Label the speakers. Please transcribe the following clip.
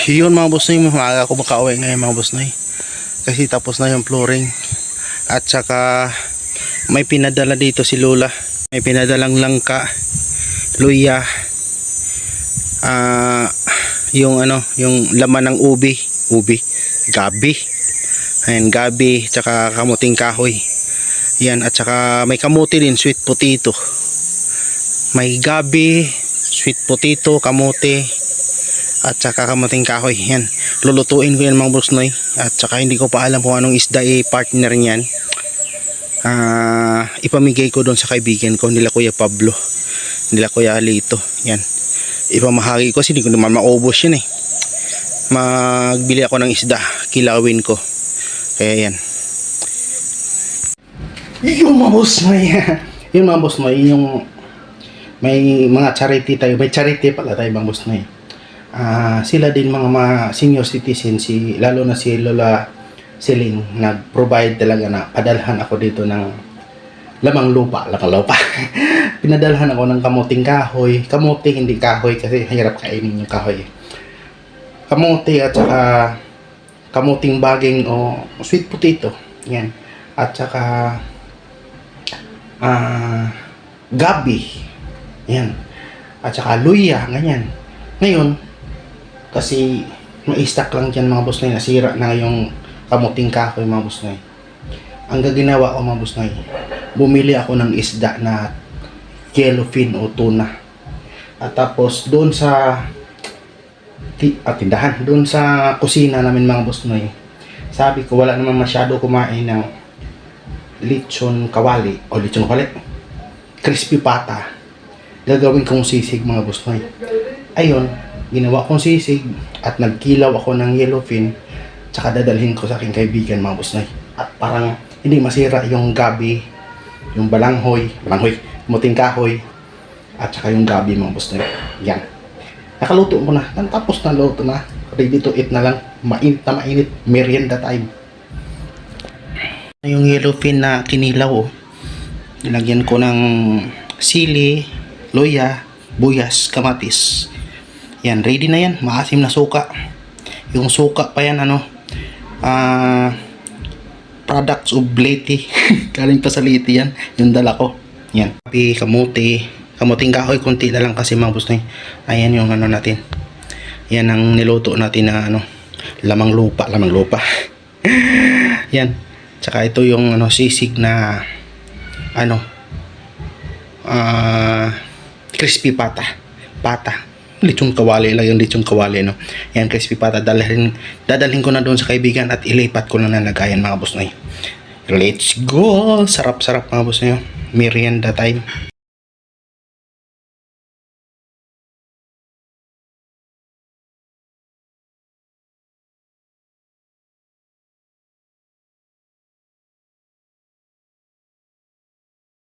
Speaker 1: Yun mga boss noy, maaga ako makauwi ngayon mga boss noy. Kasi tapos na yung flooring. At saka may pinadala dito si Lola. May pinadalang langka, luya, yung yung laman ng ubi, gabi. Ayan, gabi, tsaka kamuting kahoy. Yan, at saka may kamuti din, sweet potato. May gabi, sweet potato, kamote, at saka kamuting kahoy. Yan, lulutuin ko yan mga boss noy. At saka hindi ko pa alam kung anong isda partner niyan. Ipamigay ko doon sa kaibigan ko nila Kuya Pablo, nila Kuya Alito. Yan, ipamahagi ko kasi hindi ko naman maubos yun eh. Magbili ako ng isda, kilawin ko. Kaya yan. Yung mga boss noy. Yung mga boss noy, yung may mga charity tayo, may charity pala tayo mga boss noy. Sila din mga senior citizen, lalo na si Lola Siling, nag-provide talaga na padalhan ako dito ng lamang lupa. Pinadalhan ako ng kamuting kahoy, kamuti hindi kahoy kasi hirap kainin yung kahoy. Kamuti at saka kamuting baging o sweet potato, yan. At saka gabi, yan. At saka luya, ganyan. Ngayon, kasi ma-stack lang dyan mga boss noy, nasira na yung kamuting kahoy mga boss noy. Ang gaginawa ko mga boss noy, bumili ako ng isda na yellowfin o tuna. At tapos doon sa tindahan, doon sa kusina namin mga boss noy, sabi ko wala naman masyado kumain ng lechon kawali o lechon kawali, crispy pata. Gagawin kong sisig mga boss noy. Ayun, ginawa kong sisig at nagkilaw ako ng yellowfin, tsaka dadalhin ko sa aking kaibigan mga boss noy. At parang hindi masira yung gabi, yung balanghoy, muting kahoy, at saka yung gabi mga boss noy. Yan, nakaluto ko na, tapos na luto na, ready to eat na lang. Mainit na mainit, merienda time. Yung yellowfin na kinilaw, nilagyan ko ng sili, luya, buyas, kamatis. Yan, ready na yan. Maasim na suka. Yung suka pa yan, products of Leyte. Galing pa sa Leyte yan. Yung dala ko. Yan. Kamuting kahoy, konti na lang kasi mga boss noy. Ayan yung natin. Yan ang niluto natin na lamang lupa. Yan. Tsaka ito yung sisig na crispy pata. Lechon kawali lang yung lechon kawali, no. Yan, crispy pata. Dadalhin ko na doon sa kaibigan at ilipat ko na nalagayan mga boss noy. Let's go! Sarap mga boss noy. Merienda time.